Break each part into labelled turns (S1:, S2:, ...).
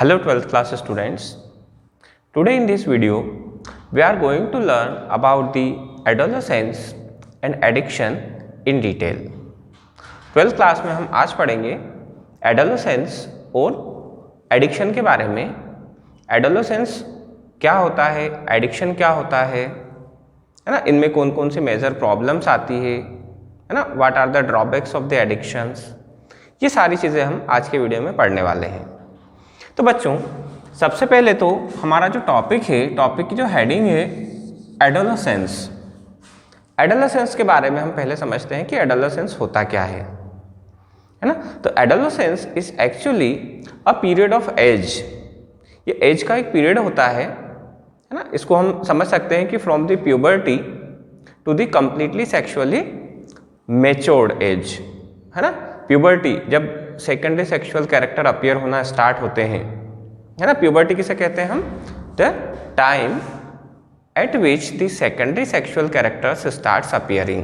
S1: Hello 12th class students. Today in this video we are going to learn about the adolescence and addiction in detail. 12th class में हम आज पढ़ेंगे adolescence और addiction के बारे में. adolescence क्या होता है, addiction क्या होता है ना, इनमें कौन कौन सी मेजर प्रॉब्लम्स आती है ना, what are the drawbacks of the addictions, ये सारी चीज़ें हम आज के वीडियो में पढ़ने वाले हैं. तो बच्चों सबसे पहले तो हमारा जो टॉपिक है, टॉपिक की जो हेडिंग है एडोलेसेंस. एडोलेसेंस के बारे में हम पहले समझते हैं कि एडोलेसेंस होता क्या है ना. तो adolescence is actually a period of age. ये एज का एक पीरियड होता है ना. इसको हम समझ सकते हैं कि from the puberty to the completely sexually matured age है ना. प्यूबर्टी जब सेकेंडरी सेक्सुअल कैरेक्टर अपीयर होना स्टार्ट होते हैं है ना. प्यूबर्टी किसे कहते हैं हम? The time at which the secondary sexual characters starts appearing.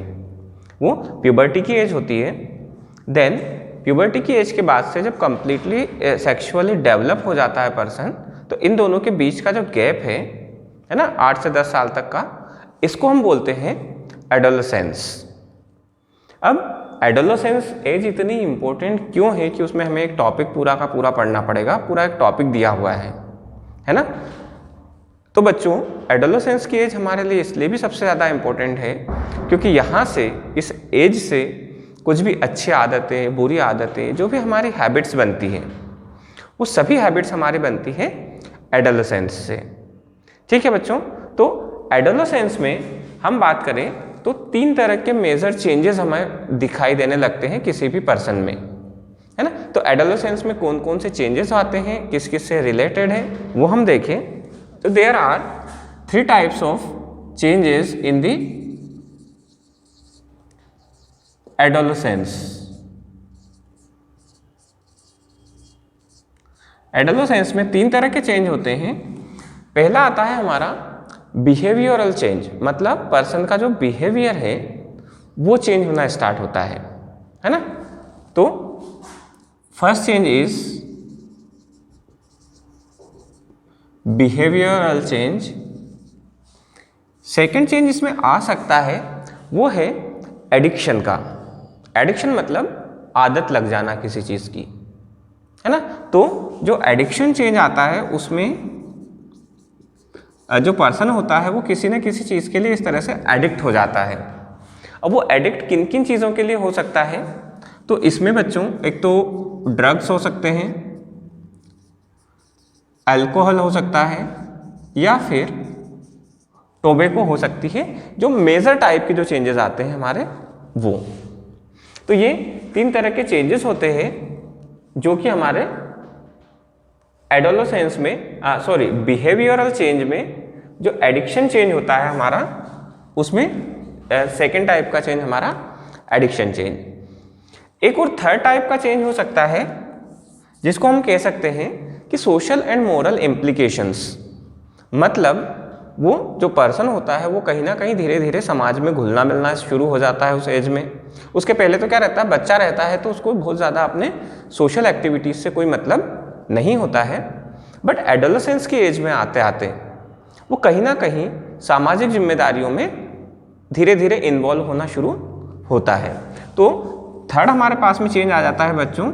S1: वो प्यूबर्टी की एज होती है. देन प्यूबर्टी की एज के बाद से जब कंप्लीटली सेक्सुअली डेवलप हो जाता है पर्सन, तो इन दोनों के बीच का जो गैप है ना 8 से 10 साल तक का, इसको हम बोलते हैं एडोलेसेंस. अब एडोलेसेंस एज इतनी इम्पोर्टेंट क्यों है कि उसमें हमें एक टॉपिक पूरा का पूरा पढ़ना पड़ेगा, पूरा एक टॉपिक दिया हुआ है ना. तो बच्चों एडोलेसेंस की एज हमारे लिए इसलिए भी सबसे ज़्यादा इम्पोर्टेंट है क्योंकि यहाँ से, इस एज से कुछ भी अच्छी आदतें, बुरी आदतें, जो भी हमारी हैबिट्स बनती हैं, वो सभी हैबिट्स हमारी बनती हैं एडोलेसेंस से. ठीक है बच्चों. तो एडोलेसेंस में हम बात करें तो 3 तरह के मेजर चेंजेस हमें दिखाई देने लगते हैं किसी भी पर्सन में, है ना. तो एडोलेसेंस में कौन कौन से चेंजेस आते हैं, किस किस से रिलेटेड है, वो हम देखें. तो there are 3 types of changes in the adolescence. Adolescence में 3 तरह के चेंज होते हैं. पहला आता है हमारा बिहेवियरल चेंज, मतलब पर्सन का जो बिहेवियर है वो चेंज होना स्टार्ट होता है ना. तो first change is behavioural change. Second change इसमें आ सकता है वो है एडिक्शन का. एडिक्शन मतलब आदत लग जाना किसी चीज़ की, है ना. तो जो एडिक्शन चेंज आता है उसमें जो पर्सन होता है वो किसी न किसी चीज़ के लिए इस तरह से एडिक्ट हो जाता है. अब वो एडिक्ट किन किन चीज़ों के लिए हो सकता है? तो इसमें बच्चों एक तो ड्रग्स हो सकते हैं, अल्कोहल हो सकता है, या फिर टोबैको हो सकती है. जो मेजर टाइप के जो चेंजेस आते हैं हमारे वो. तो ये 3 तरह के चेंजेस होते हैं जो कि हमारे एडोलेसेंस में बिहेवियरल चेंज में जो एडिक्शन चेंज होता है हमारा, उसमें सेकेंड टाइप का चेंज हमारा एडिक्शन चेंज. एक और थर्ड टाइप का चेंज हो सकता है जिसको हम कह सकते हैं कि सोशल एंड मोरल इम्प्लीकेशंस. मतलब वो जो पर्सन होता है वो कहीं ना कहीं धीरे धीरे समाज में घुलना मिलना शुरू हो जाता है उस एज में. उसके पहले तो क्या रहता है, बच्चा रहता है तो उसको बहुत ज़्यादा अपने सोशल एक्टिविटीज़ से कोई मतलब नहीं होता है. बट एडोलेसेंस की एज में आते आते वो कहीं ना कहीं सामाजिक जिम्मेदारियों में धीरे धीरे इन्वॉल्व होना शुरू होता है. तो थर्ड हमारे पास में चेंज आ जाता है बच्चों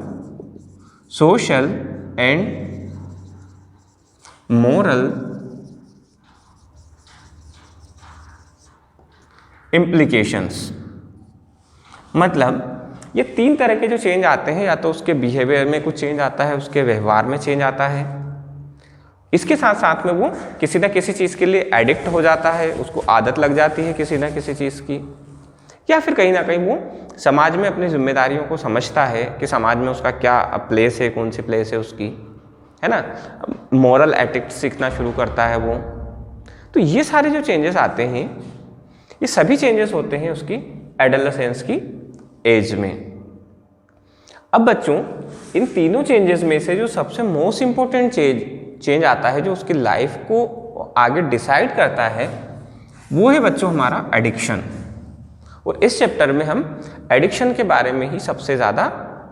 S1: सोशल एंड मोरल इम्प्लीकेशंस. मतलब ये 3 तरह के जो चेंज आते हैं, या तो उसके बिहेवियर में कुछ चेंज आता है, उसके व्यवहार में चेंज आता है, इसके साथ साथ में वो किसी न किसी चीज़ के लिए एडिक्ट हो जाता है, उसको आदत लग जाती है किसी न किसी चीज़ की, या फिर कहीं ना कहीं वो समाज में अपनी जिम्मेदारियों को समझता है कि समाज में उसका क्या प्लेस है, कौन सी प्लेस है उसकी, है ना. मॉरल एथिक्स सीखना शुरू करता है वो. तो ये सारे जो चेंजेस आते हैं, ये सभी चेंजेस होते हैं उसकी एडोलेसेंस की एज में. अब बच्चों इन तीनों चेंजेस में से जो सबसे मोस्ट इंपॉर्टेंट चेंज आता है, जो उसकी लाइफ को आगे डिसाइड करता है, वो है बच्चों हमारा एडिक्शन. और इस चैप्टर में हम एडिक्शन के बारे में ही सबसे ज़्यादा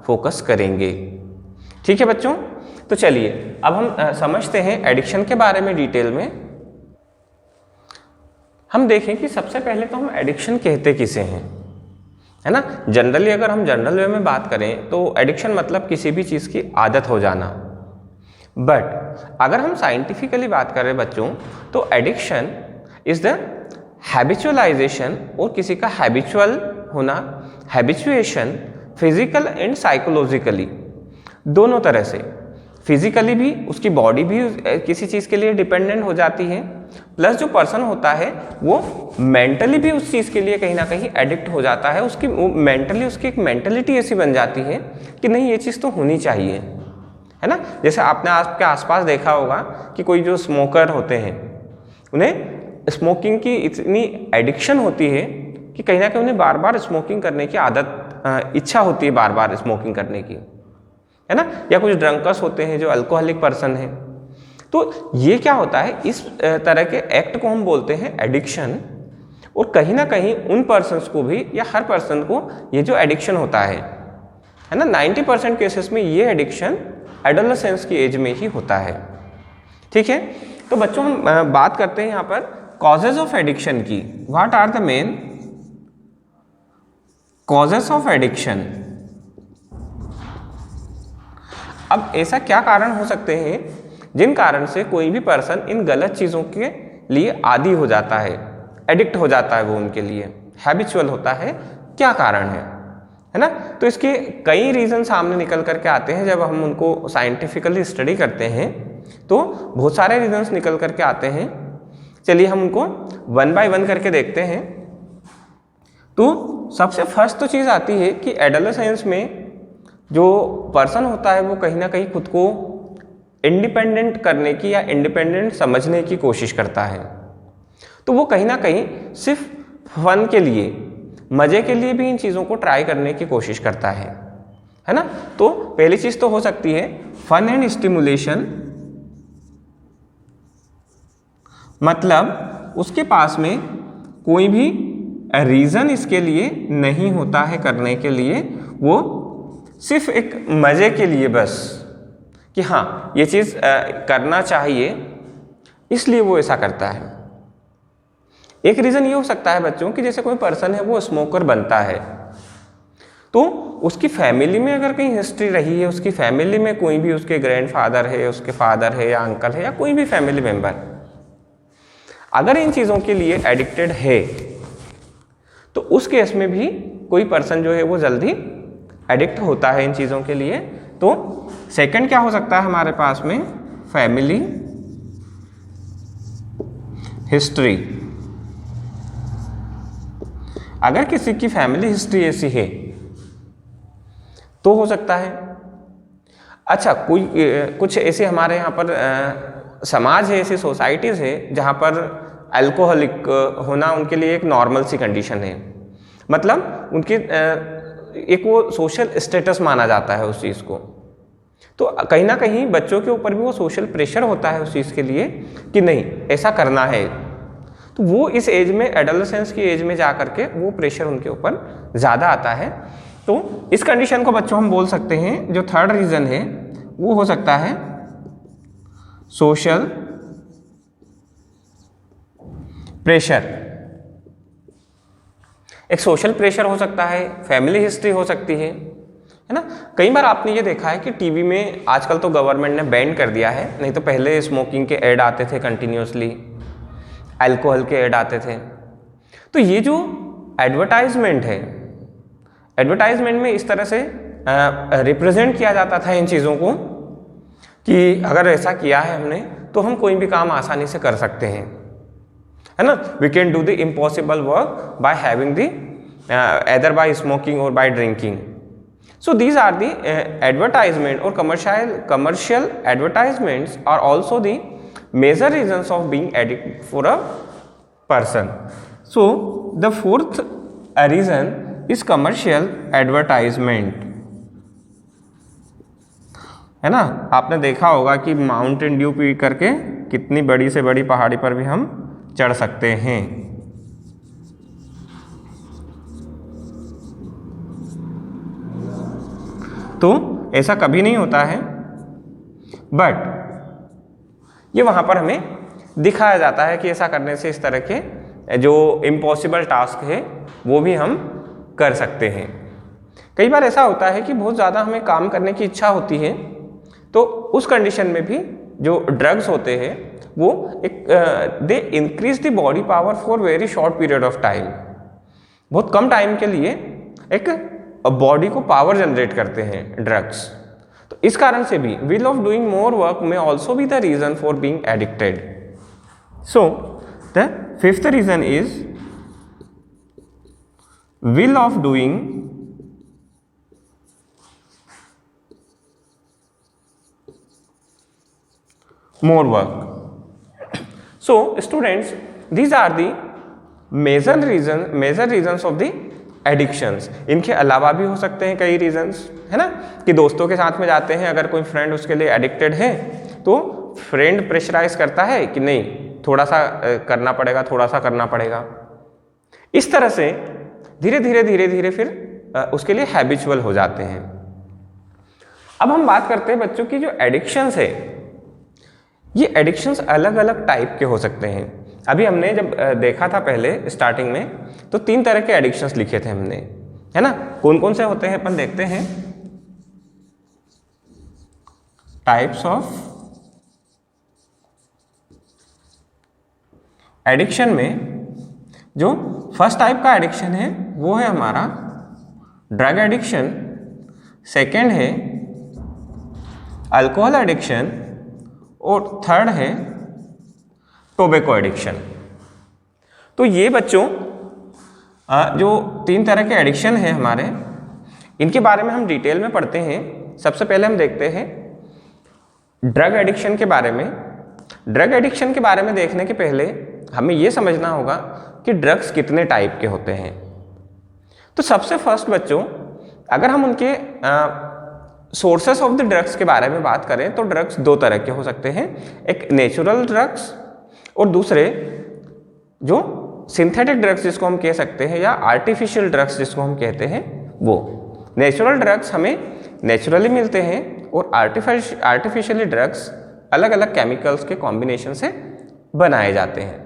S1: फोकस करेंगे. ठीक है बच्चों. तो चलिए अब हम समझते हैं एडिक्शन के बारे में डिटेल में। हम देखें कि सबसे पहले तो हम एडिक्शन कहते किसे हैं, है ना। जनरली अगर हम जनरल वे में बात करें तो एडिक्शन मतलब किसी भी चीज़ की आदत हो जाना। बट अगर हम साइंटिफिकली बात करें बच्चों, तो एडिक्शन इज द हैबिचुअलाइजेशन, और किसी का हैबिचुअल होना, हैबिचुएशन फिजिकल एंड साइकोलॉजिकली दोनों तरह से। फिजिकली भी उसकी बॉडी भी किसी चीज़ के लिए डिपेंडेंट हो जाती है, प्लस जो पर्सन होता है वो मेंटली भी उस चीज़ के लिए कहीं ना कहीं एडिक्ट हो जाता है। उसकी मेंटली उसकी एक मेंटलिटी ऐसी बन जाती है कि नहीं ये चीज़ तो होनी चाहिए, है ना। जैसे आपने आपके आसपास देखा होगा कि कोई जो स्मोकर होते हैं उन्हें स्मोकिंग की इतनी एडिक्शन होती है कि कहीं ना कहीं उन्हें बार बार स्मोकिंग करने की आदत, इच्छा होती है बार बार स्मोकिंग करने की, है ना। या कुछ ड्रंकर्स होते हैं जो अल्कोहलिक पर्सन है। तो ये क्या होता है, इस तरह के एक्ट को हम बोलते हैं एडिक्शन। और कहीं ना कहीं उन पर्सन्स को भी या हर पर्सन को ये जो एडिक्शन होता है ना, 90% केसेस में ये एडिक्शन एडोलेसेंस की एज में ही होता है। ठीक है, तो बच्चों हम बात करते हैं यहाँ पर कॉजेज ऑफ एडिक्शन की। What are the main causes of addiction. अब ऐसा क्या कारण हो सकते हैं जिन कारण से कोई भी पर्सन इन गलत चीज़ों के लिए आदी हो जाता है, एडिक्ट हो जाता है, वो उनके लिए हैबिचुअल होता है, क्या कारण है ना। तो इसके कई रीज़न सामने निकल करके आते हैं। जब हम उनको साइंटिफिकली स्टडी करते हैं तो बहुत सारे रीजंस निकल करके आते हैं। चलिए हम उनको वन बाय वन करके देखते हैं। तो सबसे फर्स्ट तो चीज़ आती है कि एडोलेसेंस में जो पर्सन होता है वो कहीं ना कहीं खुद को इंडिपेंडेंट करने की या इंडिपेंडेंट समझने की कोशिश करता है। तो वो कहीं ना कहीं सिर्फ फन के लिए, मज़े के लिए भी इन चीज़ों को ट्राई करने की कोशिश करता है ना। तो पहली चीज़ तो हो सकती है फन एंड स्टिमुलेशन, मतलब उसके पास में कोई भी रीज़न इसके लिए नहीं होता है करने के लिए, वो सिर्फ एक मज़े के लिए बस कि हाँ ये चीज़ करना चाहिए, इसलिए वो ऐसा करता है। एक रीज़न ये हो सकता है बच्चों कि जैसे कोई पर्सन है वो स्मोकर बनता है, तो उसकी फैमिली में अगर कहीं हिस्ट्री रही है, उसकी फैमिली में कोई भी उसके ग्रैंडफादर है, उसके फादर है या अंकल है या कोई भी फैमिली मेम्बर अगर इन चीज़ों के लिए एडिक्टेड है, तो उस केस में भी कोई पर्सन जो है वो जल्दी एडिक्ट होता है इन चीज़ों के लिए। तो सेकंड क्या हो सकता है हमारे पास में, फैमिली हिस्ट्री। अगर किसी की फैमिली हिस्ट्री ऐसी है तो हो सकता है। अच्छा, कोई कुछ ऐसे हमारे यहाँ पर समाज है, ऐसी सोसाइटीज़ है जहाँ पर अल्कोहलिक होना उनके लिए एक नॉर्मल सी कंडीशन है, मतलब उनकी एक वो सोशल स्टेटस माना जाता है उस चीज़ को। तो कहीं ना कहीं बच्चों के ऊपर भी वो सोशल प्रेशर होता है उस चीज़ के लिए कि नहीं ऐसा करना है। तो वो इस एज में, एडोलेसेंस की एज में जा करके वो प्रेशर उनके ऊपर ज़्यादा आता है। तो इस कंडीशन को बच्चों हम बोल सकते हैं, जो थर्ड रीज़न है वो हो सकता है सोशल प्रेशर। एक सोशल प्रेशर हो सकता है, फैमिली हिस्ट्री हो सकती है ना। कई बार आपने ये देखा है कि टीवी में आजकल तो गवर्नमेंट ने बैन कर दिया है, नहीं तो पहले स्मोकिंग के ऐड आते थे कंटिन्यूसली, अल्कोहल के ऐड आते थे। तो ये जो एडवर्टाइजमेंट है, एडवर्टाइजमेंट में इस तरह से रिप्रेजेंट किया जाता था इन चीज़ों को कि अगर ऐसा किया है हमने तो हम कोई भी काम आसानी से कर सकते हैं, है ना। We can do the impossible work by having the either by smoking or by drinking. So these are the advertisement or commercial advertisements are also the major reasons of being addicted for a person. So the fourth reason is commercial advertisement, है ना। आपने देखा होगा कि Mountain Dew P करके कितनी बड़ी से बड़ी पहाड़ी पर भी हम चढ़ सकते हैं। तो ऐसा कभी नहीं होता है बट ये वहाँ पर हमें दिखाया जाता है कि ऐसा करने से इस तरह के जो इम्पॉसिबल टास्क है वो भी हम कर सकते हैं। कई बार ऐसा होता है कि बहुत ज़्यादा हमें काम करने की इच्छा होती है, तो उस कंडीशन में भी जो ड्रग्स होते हैं वो एक they increase the body power for very short period of time, बहुत कम टाइम के लिए एक बॉडी को पावर जनरेट करते हैं ड्रग्स। तो इस कारण से भी will of doing more work में also be the reason for being addicted. So the fifth reason is will of doing more work. So students, these are the major reasons of the addictions. इनके अलावा भी हो सकते हैं कई reasons, है ना, कि दोस्तों के साथ में जाते हैं, अगर कोई फ्रेंड उसके लिए एडिक्टेड है तो फ्रेंड प्रेशराइज करता है कि नहीं थोड़ा सा करना पड़ेगा, थोड़ा सा करना पड़ेगा। इस तरह से धीरे धीरे फिर उसके लिए हैबिचुअल हो जाते हैं। अब हम बात करते हैं बच्चों की जो एडिक्शंस है, ये एडिक्शंस अलग अलग टाइप के हो सकते हैं। अभी हमने जब देखा था पहले स्टार्टिंग में तो 3 तरह के एडिक्शंस लिखे थे हमने, है ना। कौन कौन से होते हैं अपन देखते हैं। टाइप्स ऑफ एडिक्शन में जो फर्स्ट टाइप का एडिक्शन है वो है हमारा ड्रग एडिक्शन, सेकेंड है अल्कोहल एडिक्शन और थर्ड है टोबैको एडिक्शन। तो ये बच्चों जो 3 तरह के एडिक्शन है हमारे, इनके बारे में हम डिटेल में पढ़ते हैं। सबसे पहले हम देखते हैं ड्रग एडिक्शन के बारे में। ड्रग एडिक्शन के बारे में देखने के पहले हमें ये समझना होगा कि ड्रग्स कितने टाइप के होते हैं। तो सबसे फर्स्ट बच्चों, अगर हम उनके सोर्सेस ऑफ द ड्रग्स के बारे में बात करें तो ड्रग्स 2 तरह के हो सकते हैं, एक नेचुरल ड्रग्स और दूसरे जो सिंथेटिक ड्रग्स जिसको हम कह सकते हैं या आर्टिफिशियल ड्रग्स जिसको हम कहते हैं वो। नेचुरल ड्रग्स हमें नेचुरली मिलते हैं और आर्टिफिशियली ड्रग्स अलग अलग केमिकल्स के कॉम्बिनेशन से बनाए जाते हैं।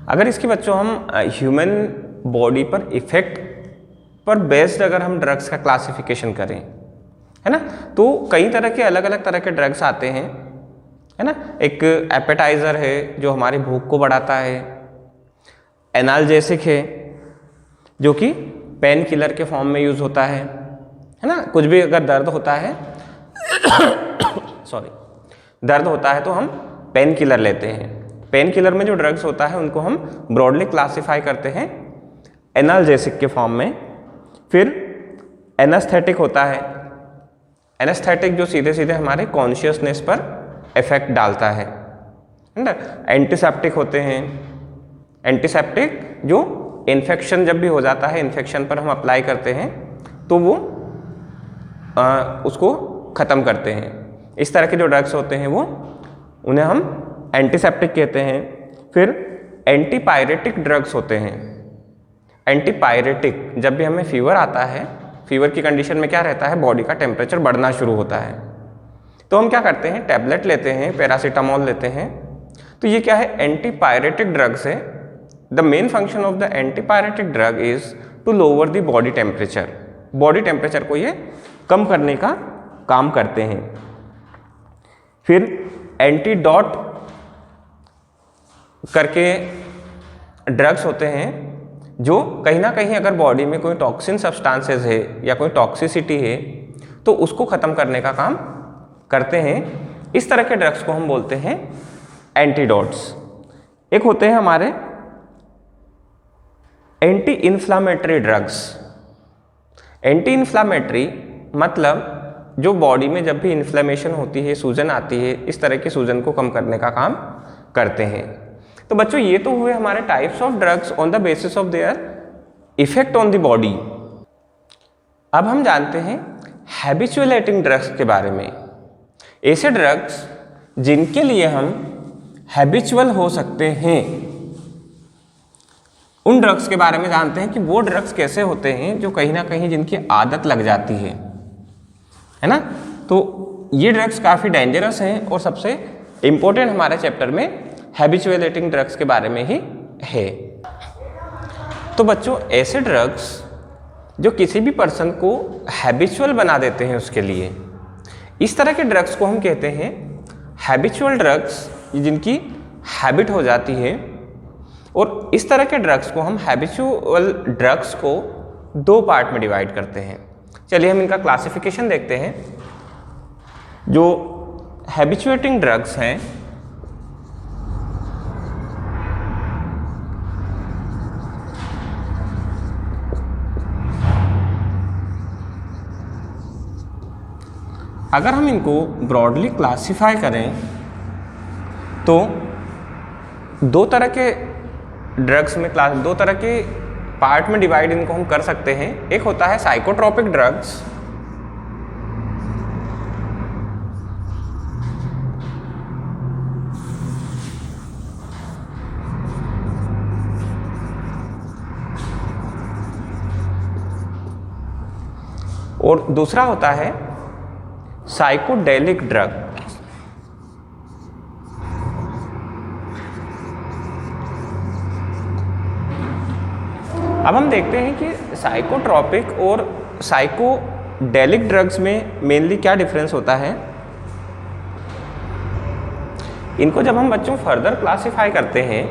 S1: अगर इसकी बच्चों हम ह्यूमन बॉडी पर इफेक्ट पर बेस्ड अगर हम ड्रग्स का क्लासिफिकेशन करें, है ना, तो कई तरह के अलग अलग तरह के ड्रग्स आते हैं, है ना। एक एपेटाइजर है जो हमारी भूख को बढ़ाता है, एनाल्जेसिक है जो कि पेन किलर के फॉर्म में यूज होता है ना। कुछ भी अगर दर्द होता है दर्द होता है तो हम पेन किलर लेते हैं। पेन किलर में जो ड्रग्स होता है उनको हम ब्रॉडली क्लासिफाई करते हैं एनाल्जेसिक के फॉर्म में। फिर एनेस्थेटिक होता है, एनेस्थेटिक जो सीधे सीधे हमारे कॉन्शियसनेस पर इफेक्ट डालता है ना। एंटीसेप्टिक होते हैं, एंटीसेप्टिक जो इन्फेक्शन जब भी हो जाता है, इन्फेक्शन पर हम अप्लाई करते हैं तो वो उसको ख़त्म करते हैं। इस तरह के जो ड्रग्स होते हैं वो उन्हें हम एंटीसेप्टिक कहते हैं। फिर एंटीपायरेटिक ड्रग्स होते हैं। एंटीपायरेटिक, जब भी हमें फीवर आता है, फीवर की कंडीशन में क्या रहता है, बॉडी का टेम्परेचर बढ़ना शुरू होता है, तो हम क्या करते हैं, टैबलेट लेते हैं, पैरासीटामोल लेते हैं। तो ये क्या है, एंटीपायरेटिक ड्रग्स है। The main function of the antipyretic drug is to lower the body temperature. Body temperature को ये कम करने का काम करते हैं। फिर एंटीडोट करके ड्रग्स होते हैं जो कहीं ना कहीं अगर बॉडी में कोई टॉक्सिन सब्सटेंसेस है या कोई टॉक्सिसिटी है तो उसको ख़त्म करने का काम करते हैं। इस तरह के ड्रग्स को हम बोलते हैं एंटीडोट्स। एक होते हैं हमारे anti inflammatory drugs. Anti inflammatory मतलब जो बॉडी में जब भी इन्फ्लेमेशन होती है, सूजन आती है, इस तरह की सूजन को कम करने का काम करते हैं। तो बच्चों ये तो हुए हमारे types of drugs on the basis of their effect on the body. अब हम जानते हैं हैबिचुएटिंग ड्रग्स के बारे में। ऐसे ड्रग्स जिनके लिए हम हैबिचुअल हो सकते हैं, उन ड्रग्स के बारे में जानते हैं कि वो ड्रग्स कैसे होते हैं जो कहीं ना कहीं जिनकी आदत लग जाती है ना। तो ये ड्रग्स काफ़ी डेंजरस हैं और सबसे इम्पोर्टेंट हमारे चैप्टर में हैबिचुएलेटिंग ड्रग्स के बारे में ही है। तो बच्चों, ऐसे ड्रग्स जो किसी भी पर्सन को हैबिचुअल बना देते हैं उसके लिए, इस तरह के ड्रग्स को हम कहते हैं हैबिचुअल ड्रग्स, जिनकी हैबिट हो जाती है। और इस तरह के ड्रग्स को हम हैबिचुअल ड्रग्स को 2 पार्ट में डिवाइड करते हैं। चलिए हम इनका क्लासिफिकेशन देखते हैं। जो हैबिचुएटिंग ड्रग्स हैं, अगर हम इनको ब्रॉडली क्लासिफाई करें तो 2 तरह के ड्रग्स में 2 तरह के पार्ट में डिवाइड इनको हम कर सकते हैं। एक होता है साइकोट्रोपिक ड्रग्स, और दूसरा होता है साइकोडेलिक ड्रग। अब हम देखते हैं कि साइकोट्रोपिक और साइकोडेलिक ड्रग्स में मेनली क्या डिफरेंस होता है। इनको जब हम बच्चों फर्दर क्लासिफाई करते हैं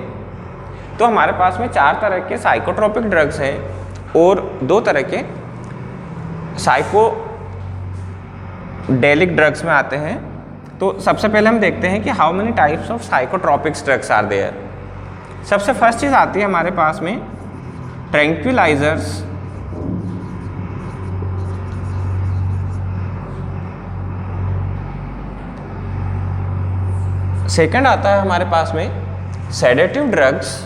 S1: तो हमारे पास में 4 तरह के साइकोट्रोपिक ड्रग्स हैं और 2 तरह के साइकोडेलिक ड्रग्स में आते हैं। तो सबसे पहले हम देखते हैं कि how many types of psychotropics drugs are there. सबसे फर्स्ट चीज़ आती है हमारे पास में ट्रैंक्विलाइजर्स, सेकंड आता है हमारे पास में सेडेटिव ड्रग्स,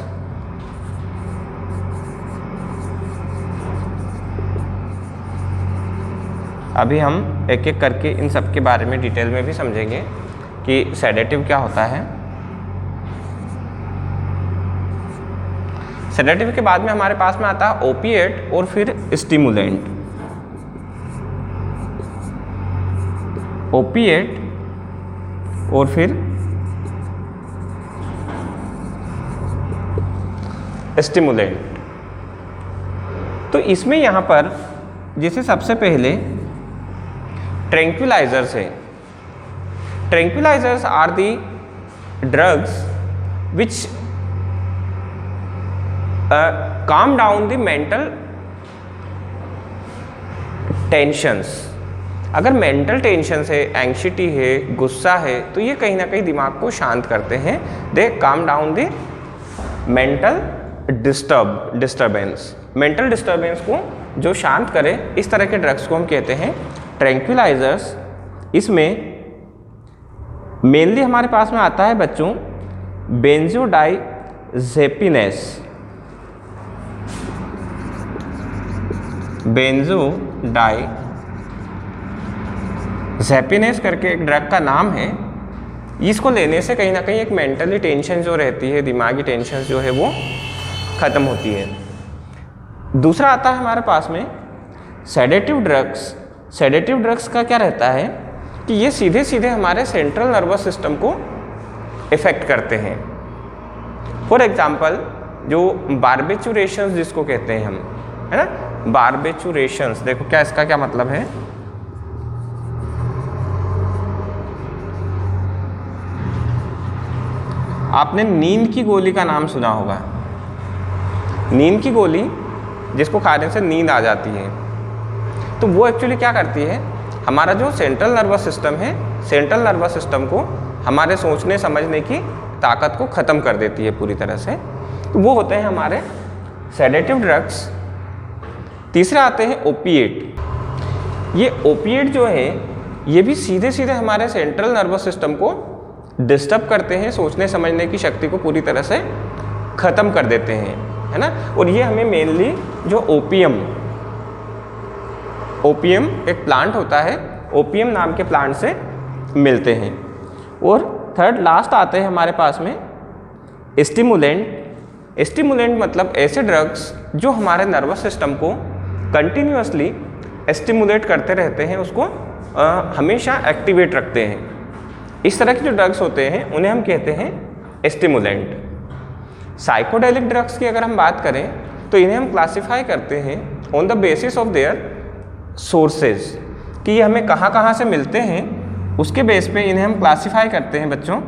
S1: अभी हम एक एक करके इन सब के बारे में डिटेल में भी समझेंगे कि सेडेटिव क्या होता है। सेडेटिव के बाद में हमारे पास में आता है ओपिएट और फिर स्टिमुलेंट। ओपिएट और फिर स्टिमुलेंट। तो इसमें यहाँ पर जैसे सबसे पहले ट्रैंक्विलाइजर्स है। Tranquilizers are the drugs which calm down the mental tensions। अगर मेंटल टेंशन है, एंग्जाइटी है, गुस्सा है, तो ये कहीं ना कहीं दिमाग को शांत करते हैं। They calm down the mental disturbance. Mental disturbance को जो शांत करे, इस तरह के ड्रग्स को हम कहते हैं ट्रैंक्विलाइजर्स। इसमें मेनली हमारे पास में आता है बच्चों बेंजोडाइजेपिनेस। बेंजोडाइजेपिनेस करके एक ड्रग का नाम है। इसको लेने से कहीं ना कहीं एक मेंटली टेंशन जो रहती है, दिमागी टेंशन जो है वो ख़त्म होती है। दूसरा आता है हमारे पास में सेडेटिव ड्रग्स। सेडेटिव ड्रग्स का क्या रहता है कि ये सीधे सीधे हमारे सेंट्रल नर्वस सिस्टम को इफ़ेक्ट करते हैं। फॉर एग्जांपल जो बार्बिचुरेशंस जिसको कहते हैं हम, है ना, बार्बिचुरेशंस। देखो क्या इसका क्या मतलब है। आपने नींद की गोली का नाम सुना होगा। नींद की गोली जिसको खाने से नींद आ जाती है, तो वो एक्चुअली क्या करती है, हमारा जो सेंट्रल नर्वस सिस्टम है, सेंट्रल नर्वस सिस्टम को हमारे सोचने समझने की ताकत को ख़त्म कर देती है पूरी तरह से। तो वो होते हैं हमारे सेडेटिव ड्रग्स। तीसरे आते हैं ओपिएट। ये ओपिएट जो है ये भी सीधे सीधे हमारे सेंट्रल नर्वस सिस्टम को डिस्टर्ब करते हैं, सोचने समझने की शक्ति को पूरी तरह से ख़त्म कर देते हैं, है ना। और ये हमें मेनली जो ओपियम एक प्लांट होता है, ओपियम नाम के प्लांट से मिलते हैं। और थर्ड लास्ट आते हैं हमारे पास में स्टिमुलेंट। स्टिमुलेंट मतलब ऐसे ड्रग्स जो हमारे नर्वस सिस्टम को कंटिन्यूअसली स्टिमुलेट करते रहते हैं, उसको हमेशा एक्टिवेट रखते हैं। इस तरह के जो ड्रग्स होते हैं उन्हें हम कहते हैं स्टिमुलेंट। साइकोडेलिक ड्रग्स की अगर हम बात करें तो इन्हें हम क्लासिफाई करते हैं on the basis of their sources, कि ये हमें कहाँ कहाँ से मिलते हैं, उसके बेस पे इन्हें हम क्लासिफाई करते हैं बच्चों।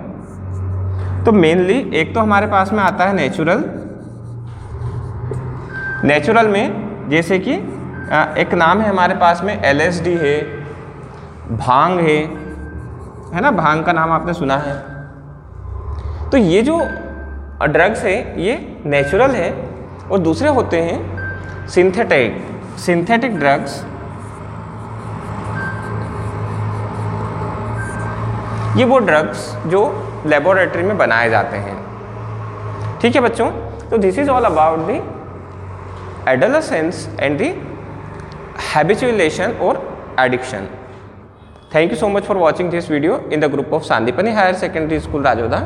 S1: तो मेनली एक तो हमारे पास में आता है नेचुरल में, जैसे कि एक नाम है हमारे पास में LSD है, भांग है ना, भांग का नाम आपने सुना है। तो ये जो ड्रग्स है ये नेचुरल है, और दूसरे होते हैं सिंथेटिक ड्रग्स। ये वो ड्रग्स जो लेबोरेटरी में बनाए जाते हैं। ठीक है बच्चों, तो this is all about the adolescence and the habituation और addiction. Thank you so much for watching this video in the group of Sandipani Higher Secondary School, Rajoda.